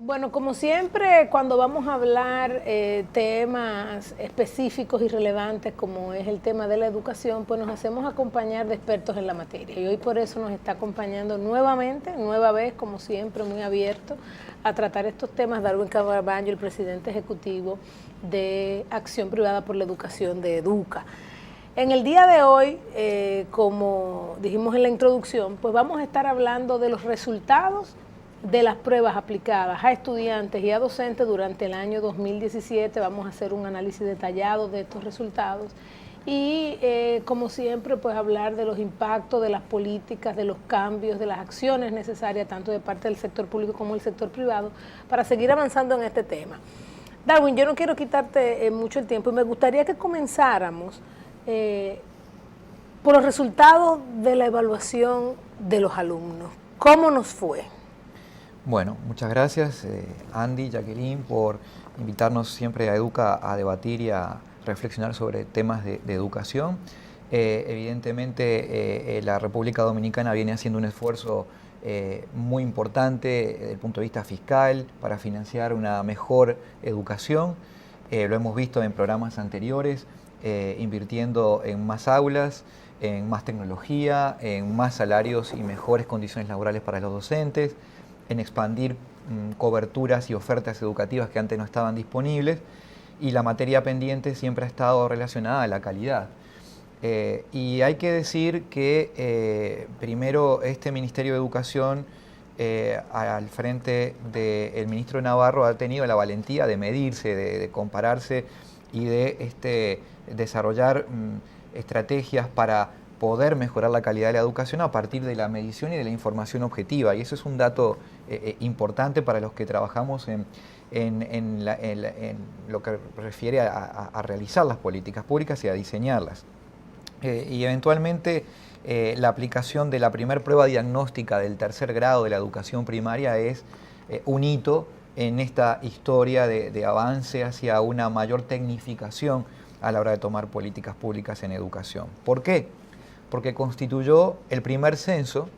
Bueno, como siempre, cuando vamos a hablar temas específicos y relevantes, como es el tema de la educación, pues nos hacemos acompañar de expertos en la materia. Y hoy por eso nos está acompañando nuevamente, nueva vez, como siempre, muy abierto a tratar estos temas, Darwin Caraballo, el presidente ejecutivo de Acción Privada por la Educación de Educa. En el día de hoy, como dijimos en la introducción, pues vamos a estar hablando de los resultados de las pruebas aplicadas a estudiantes y a docentes durante el año 2017. Vamos a hacer un análisis detallado de estos resultados y, como siempre, pues hablar de los impactos, de las políticas, de los cambios, de las acciones necesarias, tanto de parte del sector público como del sector privado, para seguir avanzando en este tema. Darwin, yo no quiero quitarte mucho el tiempo y me gustaría que comenzáramos por los resultados de la evaluación de los alumnos. ¿Cómo nos fue? Bueno, muchas gracias Andy, Jacqueline, por invitarnos siempre a Educa a debatir y a reflexionar sobre temas de educación. Evidentemente la República Dominicana viene haciendo un esfuerzo muy importante desde el punto de vista fiscal para financiar una mejor educación. Lo hemos visto en programas anteriores, invirtiendo en más aulas, en más tecnología, en más salarios y mejores condiciones laborales para los docentes, en expandir coberturas y ofertas educativas que antes no estaban disponibles, y la materia pendiente siempre ha estado relacionada a la calidad. Y hay que decir que primero este Ministerio de Educación, al frente del ministro Navarro, ha tenido la valentía de medirse, de compararse y de desarrollar estrategias para poder mejorar la calidad de la educación a partir de la medición y de la información objetiva. Y eso es un dato importante para los que trabajamos en lo que refiere a realizar las políticas públicas y a diseñarlas. Y eventualmente la aplicación de la primera prueba diagnóstica del tercer grado de la educación primaria es un hito en esta historia de avance hacia una mayor tecnificación a la hora de tomar políticas públicas en educación. ¿Por qué? Porque constituyó el primer censo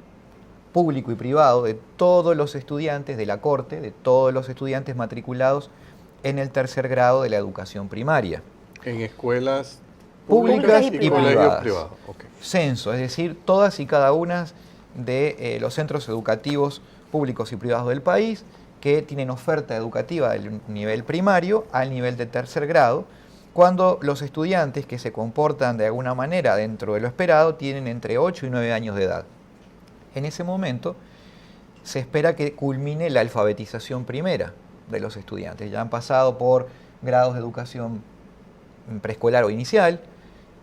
público y privado de todos los estudiantes de la Corte, de todos los estudiantes matriculados en el tercer grado de la educación primaria. En escuelas públicas y colegios privados. Okay. Censo, es decir, todas y cada una de los centros educativos públicos y privados del país que tienen oferta educativa del nivel primario al nivel de tercer grado, cuando los estudiantes que se comportan de alguna manera dentro de lo esperado tienen entre 8 y 9 años de edad. En ese momento se espera que culmine la alfabetización primera de los estudiantes. Ya han pasado por grados de educación preescolar o inicial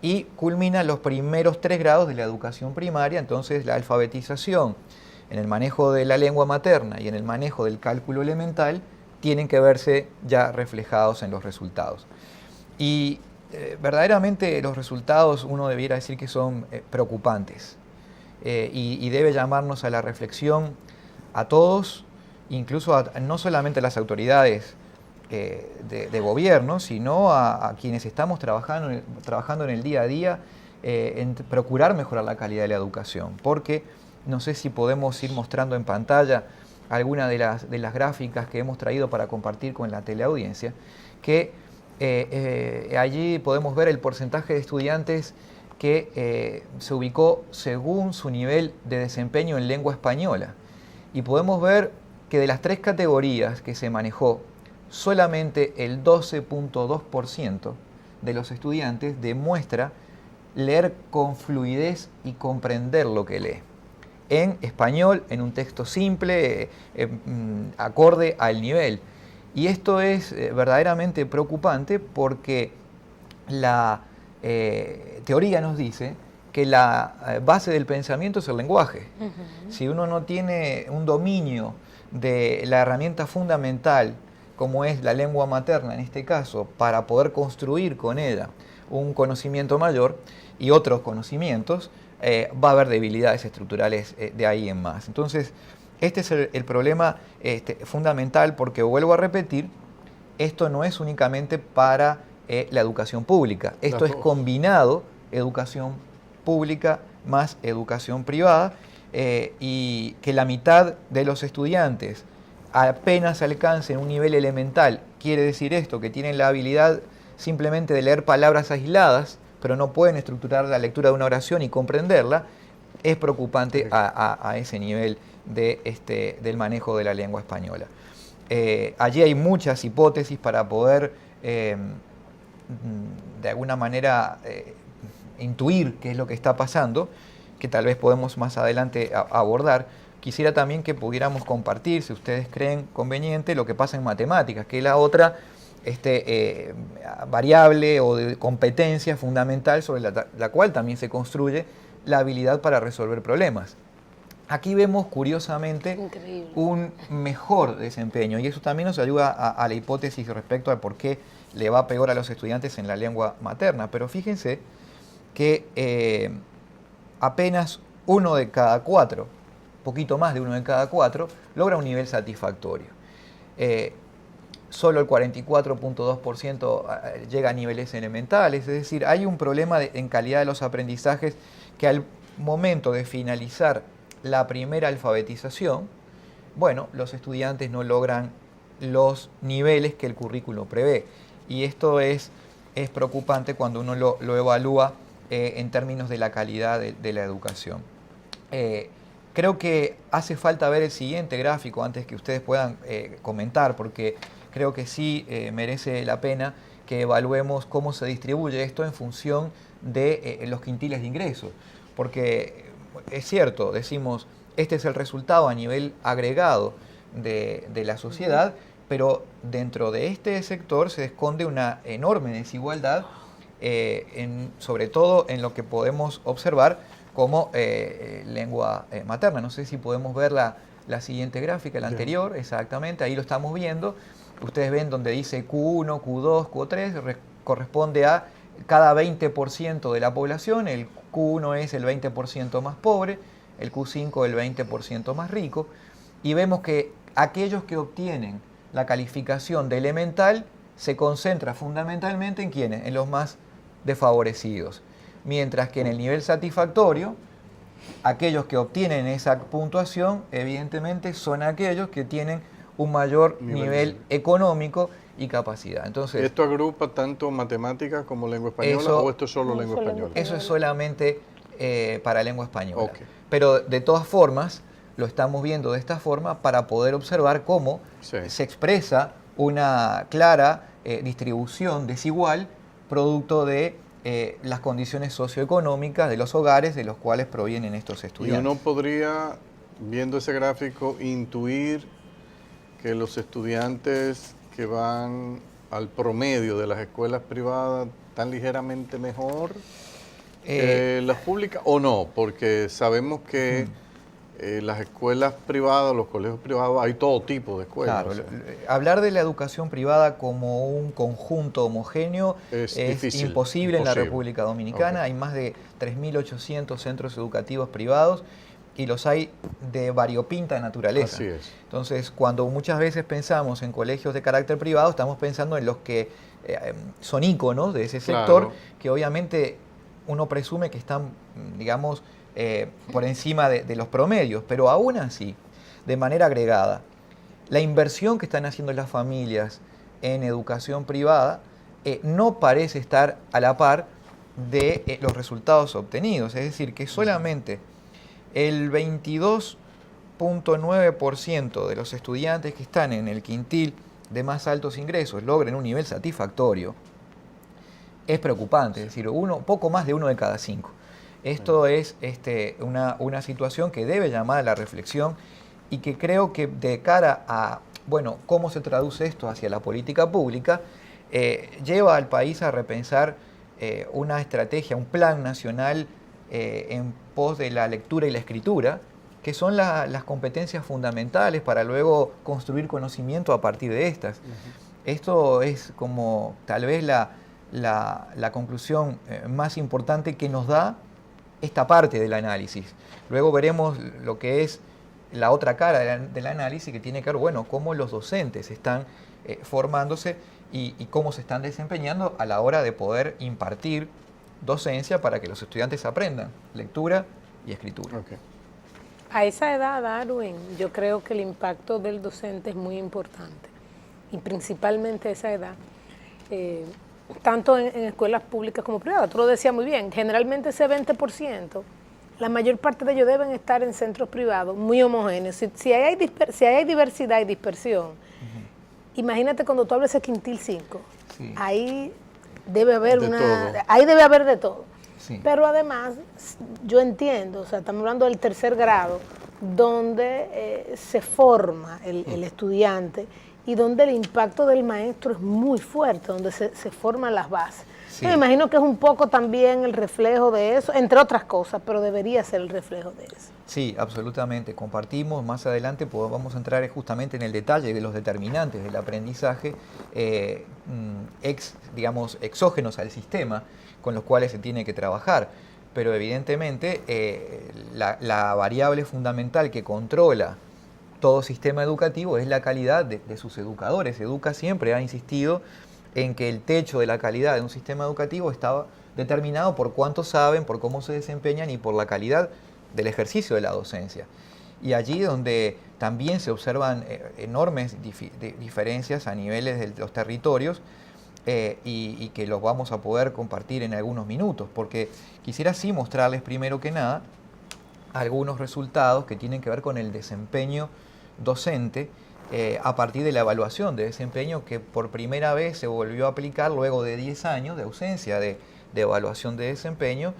y culminan los primeros 3 grados de la educación primaria. Entonces la alfabetización en el manejo de la lengua materna y en el manejo del cálculo elemental tienen que verse ya reflejados en los resultados. Y verdaderamente los resultados uno debiera decir que son preocupantes y debe llamarnos a la reflexión a todos, incluso no solamente a las autoridades de gobierno, sino a quienes estamos trabajando en el día a día en procurar mejorar la calidad de la educación. Porque no sé si podemos ir mostrando en pantalla alguna de las gráficas que hemos traído para compartir con la teleaudiencia, que allí podemos ver el porcentaje de estudiantes que se ubicó según su nivel de desempeño en lengua española. Y podemos ver que de las 3 categorías que se manejó, solamente el 12.2% de los estudiantes demuestra leer con fluidez y comprender lo que lee en español, en un texto simple, acorde al nivel. Y esto es verdaderamente preocupante porque la teoría nos dice que la base del pensamiento es el lenguaje. Si uno no tiene un dominio de la herramienta fundamental, como es la lengua materna en este caso, para poder construir con ella un conocimiento mayor y otros conocimientos, va a haber debilidades estructurales de ahí en más. Entonces, este es el problema fundamental, porque vuelvo a repetir, esto no es únicamente para la educación pública, esto es combinado educación pública más educación privada, y que la mitad de los estudiantes apenas alcancen un nivel elemental. Quiere decir esto, que tienen la habilidad simplemente de leer palabras aisladas, pero no pueden estructurar la lectura de una oración y comprenderla. Es preocupante a ese nivel del manejo de la lengua española. Allí hay muchas hipótesis para poder, de alguna manera, intuir qué es lo que está pasando, que tal vez podemos más adelante abordar. Quisiera también que pudiéramos compartir, si ustedes creen conveniente, lo que pasa en matemáticas, que es la otra variable o de competencia fundamental sobre la cual también se construye la habilidad para resolver problemas. Aquí vemos, curiosamente, un mejor desempeño, y eso también nos ayuda a la hipótesis respecto a por qué le va peor a los estudiantes en la lengua materna. Pero fíjense que apenas 1 de cada 4, poquito más de 1 de cada 4, logra un nivel satisfactorio. Solo el 44.2% llega a niveles elementales, es decir, hay un problema en calidad de los aprendizajes que al momento de finalizar la primera alfabetización, bueno, los estudiantes no logran los niveles que el currículo prevé. Y esto es preocupante cuando uno lo evalúa en términos de la calidad de la educación. Creo que hace falta ver el siguiente gráfico antes que ustedes puedan comentar, porque creo que sí merece la pena que evaluemos cómo se distribuye esto en función de los quintiles de ingresos. Porque es cierto, decimos, este es el resultado a nivel agregado de la sociedad, pero dentro de este sector se esconde una enorme desigualdad, sobre todo en lo que podemos observar como lengua materna. No sé si podemos ver la siguiente gráfica, la anterior, exactamente, ahí lo estamos viendo. Ustedes ven donde dice Q1, Q2, Q3, corresponde a cada 20% de la población. El Q1 es el 20% más pobre, el Q5 el 20% más rico, y vemos que aquellos que obtienen la calificación de elemental se concentra fundamentalmente en ¿quiénes? En los más desfavorecidos, mientras que en el nivel satisfactorio, aquellos que obtienen esa puntuación evidentemente son aquellos que tienen un mayor nivel económico y capacidad. Entonces, ¿esto agrupa tanto matemáticas como lengua española o esto es solo lengua española? Eso es solamente para lengua española. Okay. Pero de todas formas, lo estamos viendo de esta forma para poder observar cómo se expresa una clara distribución desigual producto de las condiciones socioeconómicas de los hogares de los cuales provienen estos estudiantes. Y uno podría, viendo ese gráfico, intuir que los estudiantes que van al promedio de las escuelas privadas están ligeramente mejor que las públicas, ¿o no? Porque sabemos que las escuelas privadas, los colegios privados, hay todo tipo de escuelas. Claro, hablar de la educación privada como un conjunto homogéneo es imposible en la República Dominicana. Hay más de 3.800 centros educativos privados y los hay de variopinta naturaleza. Así es. Entonces, cuando muchas veces pensamos en colegios de carácter privado, estamos pensando en los que son íconos de ese sector, claro, que obviamente uno presume que están, digamos, por encima de los promedios, pero aún así, de manera agregada, la inversión que están haciendo las familias en educación privada no parece estar a la par de los resultados obtenidos. Es decir, que solamente el 22.9% de los estudiantes que están en el quintil de más altos ingresos logren un nivel satisfactorio es preocupante. Es decir, poco más de 1 de cada 5. Esto es una situación que debe llamar a la reflexión y que creo que de cara a, bueno, cómo se traduce esto hacia la política pública, lleva al país a repensar una estrategia, un plan nacional en pos de la lectura y la escritura, que son las competencias fundamentales para luego construir conocimiento a partir de estas. Esto es como tal vez la conclusión más importante que nos da esta parte del análisis. Luego veremos lo que es la otra cara del análisis, que tiene que ver, bueno, cómo los docentes están formándose y cómo se están desempeñando a la hora de poder impartir docencia para que los estudiantes aprendan lectura y escritura. Okay. A esa edad, Darwin, yo creo que el impacto del docente es muy importante, y principalmente a esa edad, tanto en escuelas públicas como privadas. Tú lo decías muy bien, generalmente ese 20%, la mayor parte de ellos deben estar en centros privados muy homogéneos. Si hay diversidad y dispersión, imagínate cuando tú hablas de quintil 5, sí, ahí debe haber de todo. Sí. Pero además, yo entiendo, o sea, estamos hablando del tercer grado, donde se forma el estudiante y donde el impacto del maestro es muy fuerte, donde se forman las bases. Sí. Yo me imagino que es un poco también el reflejo de eso, entre otras cosas, pero debería ser el reflejo de eso. Sí, absolutamente. Compartimos. Más adelante vamos a entrar justamente en el detalle de los determinantes del aprendizaje exógenos al sistema, con los cuales se tiene que trabajar. Pero evidentemente la variable fundamental que controla todo sistema educativo es la calidad de sus educadores. Educa siempre ha insistido en que el techo de la calidad de un sistema educativo estaba determinado por cuánto saben, por cómo se desempeñan y por la calidad del ejercicio de la docencia. Y allí donde también se observan enormes diferencias a niveles de los territorios, y que los vamos a poder compartir en algunos minutos, porque quisiera sí mostrarles primero que nada algunos resultados que tienen que ver con el desempeño docente a partir de la evaluación de desempeño que por primera vez se volvió a aplicar luego de 10 años de ausencia de evaluación de desempeño.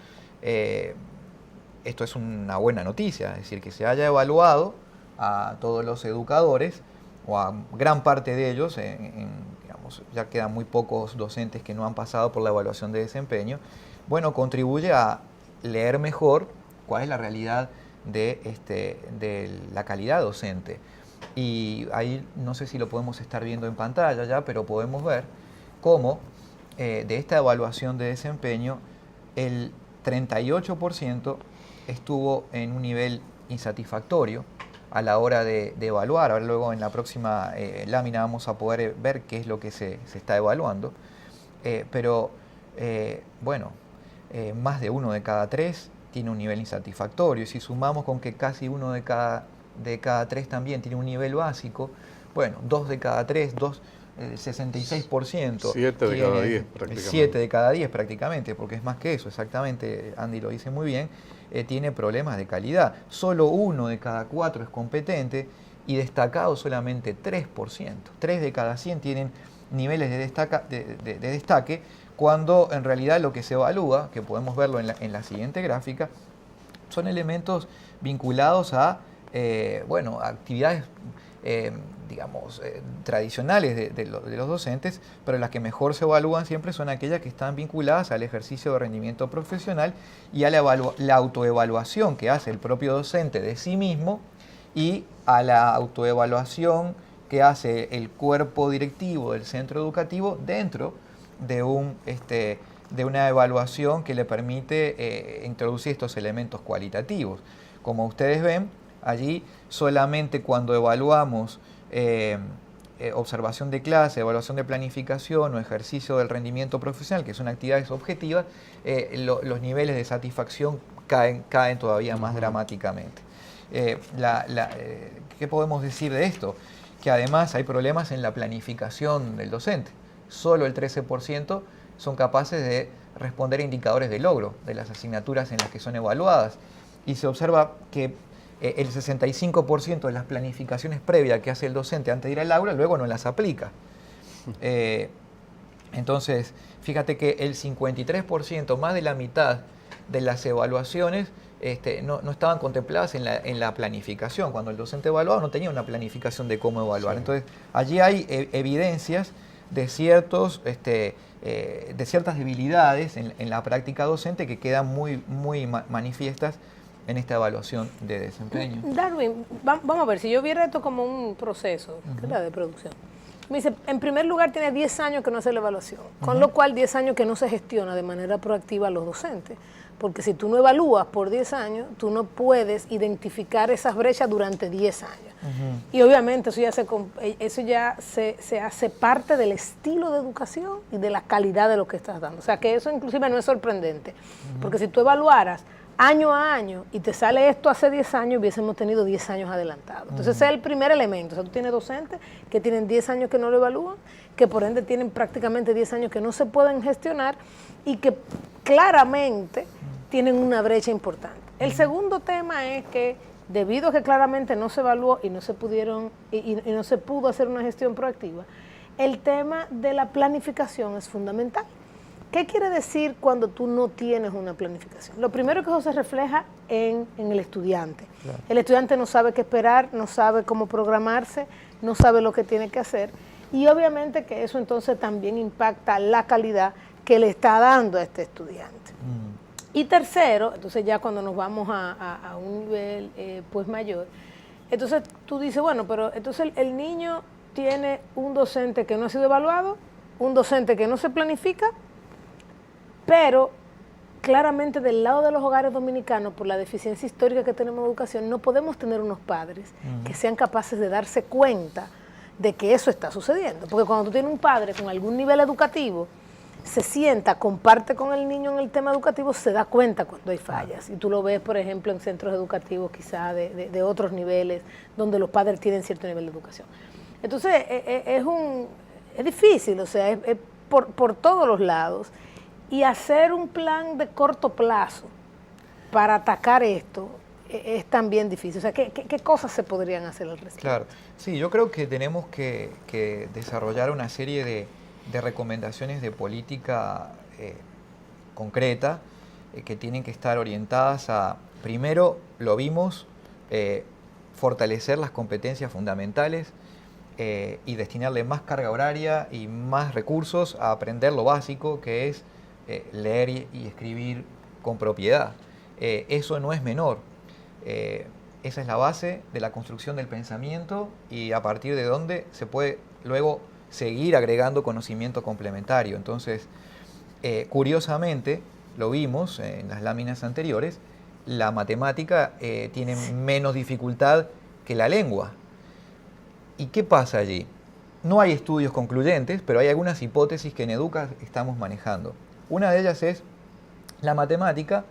Esto es una buena noticia, es decir, que se haya evaluado a todos los educadores o a gran parte de ellos, digamos, ya quedan muy pocos docentes que no han pasado por la evaluación de desempeño. Bueno, contribuye a leer mejor cuál es la realidad de la calidad docente. Y ahí no sé si lo podemos estar viendo en pantalla ya, pero podemos ver cómo de esta evaluación de desempeño el 38% estuvo en un nivel insatisfactorio a la hora de evaluar. Ahora luego en la próxima lámina vamos a poder ver qué es lo que se está evaluando. Más de 1 de cada 3 tiene un nivel insatisfactorio. Si sumamos con que casi 1 de cada 3 también tiene un nivel básico, bueno, 2 de cada 3, 66%. 7 de cada 10 prácticamente. 7 de cada 10 prácticamente, porque es más que eso, exactamente, Andy lo dice muy bien, tiene problemas de calidad. Solo 1 de cada 4 es competente y destacado solamente 3%. 3 de cada 100 tienen niveles de destaque, cuando en realidad lo que se evalúa, que podemos verlo en la siguiente gráfica, son elementos vinculados a actividades tradicionales de los docentes, pero las que mejor se evalúan siempre son aquellas que están vinculadas al ejercicio de rendimiento profesional y a la autoevaluación que hace el propio docente de sí mismo y a la autoevaluación que hace el cuerpo directivo del centro educativo dentro de una evaluación que le permite introducir estos elementos cualitativos. Como ustedes ven, allí solamente cuando evaluamos observación de clase, evaluación de planificación o ejercicio del rendimiento profesional, que son actividades objetivas, los niveles de satisfacción caen todavía más dramáticamente. ¿Qué podemos decir de esto? Que además hay problemas en la planificación del docente. Solo el 13% son capaces de responder a indicadores de logro de las asignaturas en las que son evaluadas. Y se observa que el 65% de las planificaciones previas que hace el docente antes de ir al aula, luego no las aplica. Entonces, fíjate que el 53%, más de la mitad de las evaluaciones, no estaban contempladas en la planificación. Cuando el docente evaluaba no tenía una planificación de cómo evaluar. Sí. Entonces, allí hay evidencias de ciertas debilidades en la práctica docente que quedan muy manifiestas en esta evaluación de desempeño. Darwin, vamos a ver, si yo viera esto como un proceso de producción. Me dice, en primer lugar tiene 10 años que no hace la evaluación, con lo cual 10 años que no se gestiona de manera proactiva a los docentes. Porque si tú no evalúas por 10 años, tú no puedes identificar esas brechas durante 10 años. Y obviamente eso ya se hace parte del estilo de educación y de la calidad de lo que estás dando. O sea que eso inclusive no es sorprendente. Porque si tú evaluaras año a año y te sale esto hace 10 años, hubiésemos tenido 10 años adelantados. Entonces ese es el primer elemento. O sea, tú tienes docentes que tienen 10 años que no lo evalúan, que por ende tienen prácticamente 10 años que no se pueden gestionar y que claramente tienen una brecha importante. El segundo tema es que debido a que claramente no se evaluó y no se pudieron y no se pudo hacer una gestión proactiva, el tema de la planificación es fundamental. ¿Qué quiere decir cuando tú no tienes una planificación? Lo primero que eso se refleja en el estudiante. Claro. El estudiante no sabe qué esperar, no sabe cómo programarse, no sabe lo que tiene que hacer y obviamente que eso entonces también impacta la calidad que le está dando a este estudiante. Y tercero, entonces ya cuando nos vamos a un nivel pues mayor, entonces tú dices, bueno, pero entonces el niño tiene un docente que no ha sido evaluado, un docente que no se planifica, pero claramente del lado de los hogares dominicanos, por la deficiencia histórica que tenemos en educación, no podemos tener unos padres que sean capaces de darse cuenta de que eso está sucediendo. Porque cuando tú tienes un padre con algún nivel educativo, se sienta, comparte con el niño en el tema educativo, se da cuenta cuando hay fallas. Y tú lo ves, por ejemplo, en centros educativos quizá de otros niveles, donde los padres tienen cierto nivel de educación. Entonces, es difícil, o sea, es por todos los lados. Y hacer un plan de corto plazo para atacar esto es también difícil. O sea, ¿qué cosas se podrían hacer al respecto? Claro, sí, yo creo que tenemos que desarrollar una serie de recomendaciones de política concreta que tienen que estar orientadas a, primero, lo vimos, fortalecer las competencias fundamentales y destinarle más carga horaria y más recursos a aprender lo básico, que es leer y escribir con propiedad. Eso no es menor. Esa es la base de la construcción del pensamiento y a partir de donde se puede luego seguir agregando conocimiento complementario. Entonces, curiosamente, lo vimos en las láminas anteriores, la matemática tiene menos dificultad que la lengua. ¿Y qué pasa allí? No hay estudios concluyentes, pero hay algunas hipótesis que en Educa estamos manejando. Una de ellas es la matemática,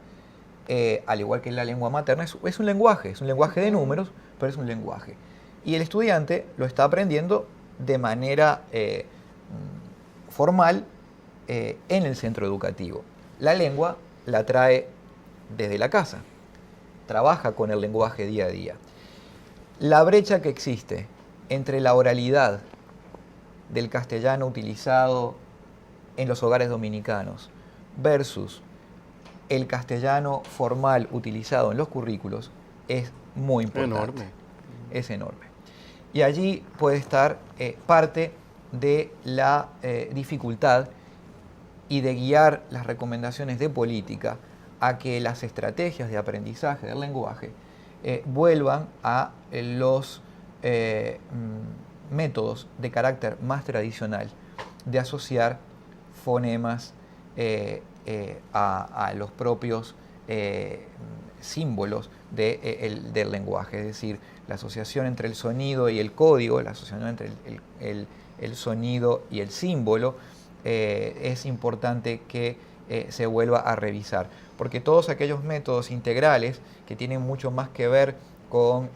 al igual que la lengua materna, es un lenguaje de números, pero es un lenguaje. Y el estudiante lo está aprendiendo de manera formal en el centro educativo. La lengua la trae desde la casa, trabaja con el lenguaje día a día. La brecha que existe entre la oralidad del castellano utilizado en los hogares dominicanos versus el castellano formal utilizado en los currículos es muy importante. Enorme. Es enorme. Y allí puede estar parte de la dificultad y de guiar las recomendaciones de política a que las estrategias de aprendizaje del lenguaje vuelvan a los métodos de carácter más tradicional de asociar fonemas a los propios símbolos del lenguaje, es decir, la asociación entre el sonido y el código, la asociación entre el sonido y el símbolo, es importante que se vuelva a revisar, porque todos aquellos métodos integrales que tienen mucho más que ver con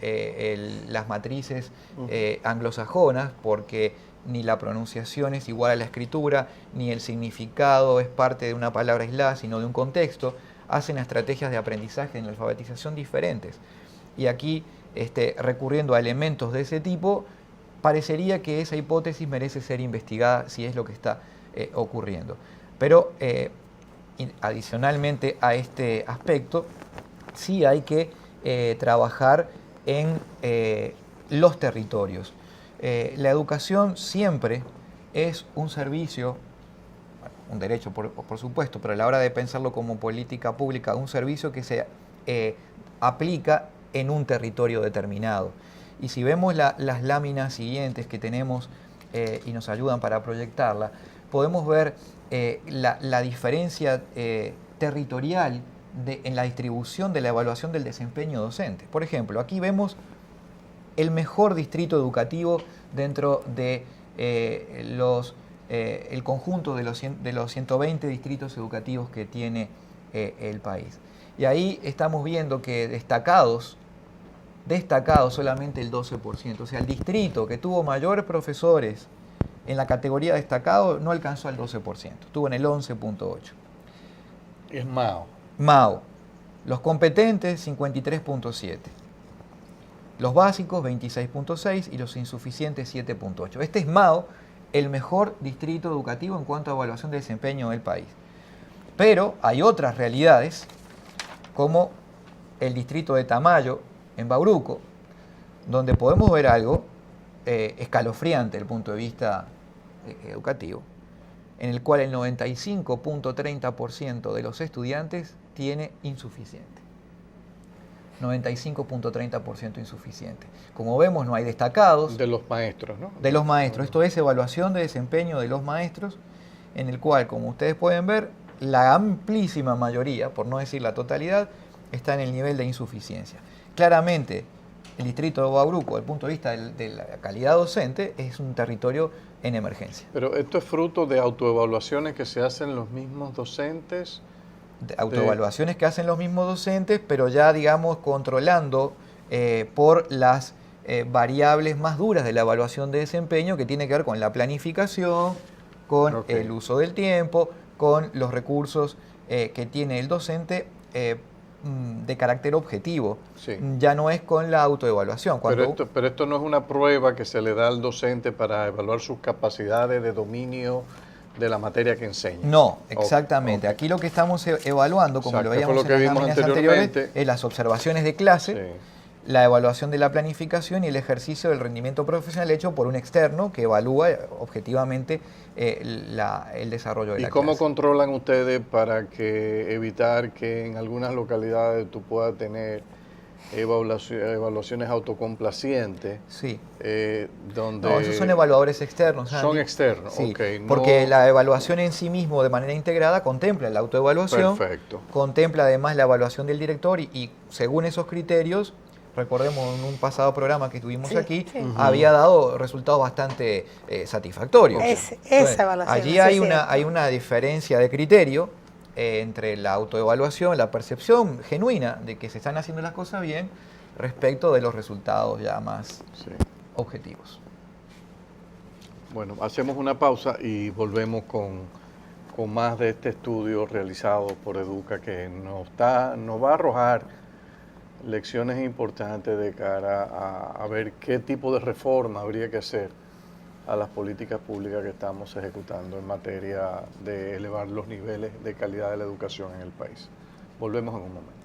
las matrices anglosajonas, porque ni la pronunciación es igual a la escritura, ni el significado es parte de una palabra aislada, sino de un contexto, hacen estrategias de aprendizaje en la alfabetización diferentes. Y aquí, recurriendo a elementos de ese tipo, parecería que esa hipótesis merece ser investigada si es lo que está ocurriendo. Pero, adicionalmente a este aspecto, sí hay que trabajar en los territorios. La educación siempre es un servicio, un derecho por supuesto, pero a la hora de pensarlo como política pública, un servicio que se aplica en un territorio determinado. Y si vemos las láminas siguientes que tenemos y nos ayudan para proyectarla, podemos ver la diferencia territorial en la distribución de la evaluación del desempeño docente. Por ejemplo, aquí vemos el mejor distrito educativo dentro de el conjunto de los 120 distritos educativos que tiene el país. Y ahí estamos viendo que destacados solamente el 12%. O sea, el distrito que tuvo mayores profesores en la categoría destacado no alcanzó al 12%, estuvo en el 11.8%. Es Mao. Mao, los competentes 53.7%, los básicos 26.6% y los insuficientes 7.8%. Este es Mao, el mejor distrito educativo en cuanto a evaluación de desempeño del país. Pero hay otras realidades, como el distrito de Tamayo, en Bauruco, donde podemos ver algo escalofriante desde el punto de vista educativo, en el cual el 95.30% de los estudiantes tiene insuficiente. 95.30% insuficiente. Como vemos, no hay destacados. De los maestros, ¿no? De los maestros. Esto es evaluación de desempeño de los maestros, en el cual, como ustedes pueden ver, la amplísima mayoría, por no decir la totalidad, está en el nivel de insuficiencia. Claramente, el distrito de Bauruco, desde el punto de vista de la calidad docente, es un territorio en emergencia. Pero esto es fruto de autoevaluaciones que se hacen los mismos docentes. De autoevaluaciones que hacen los mismos docentes, pero ya, digamos, controlando por las variables más duras de la evaluación de desempeño, que tiene que ver con la planificación, con el uso del tiempo, con los recursos que tiene el docente de carácter objetivo. Sí. Ya no es con la autoevaluación. Pero esto no es una prueba que se le da al docente para evaluar sus capacidades de dominio de la materia que enseña. No, exactamente. Aquí lo que estamos evaluando, como lo veíamos en las láminas anteriores, es las observaciones de clase, Sí. la evaluación de la planificación y el ejercicio del rendimiento profesional hecho por un externo que evalúa objetivamente el desarrollo de la ¿Y cómo clase. controlan ustedes para evitar que en algunas localidades tú puedas tener evaluaciones autocomplacientes? Sí. Donde No, esos son evaluadores externos. Son Andy. externos, Sí, ok. porque la evaluación en sí mismo de manera integrada contempla la autoevaluación, Perfecto. contempla además la evaluación del director y según esos criterios, recordemos en un pasado programa que tuvimos aquí, había dado resultados bastante satisfactorios. Esa evaluación. Allí hay una diferencia de criterio entre la autoevaluación, la percepción genuina de que se están haciendo las cosas bien respecto de los resultados ya más objetivos. Bueno, hacemos una pausa y volvemos con más de este estudio realizado por Educa que nos va a arrojar lecciones importantes de cara a ver qué tipo de reforma habría que hacer a las políticas públicas que estamos ejecutando en materia de elevar los niveles de calidad de la educación en el país. Volvemos en un momento.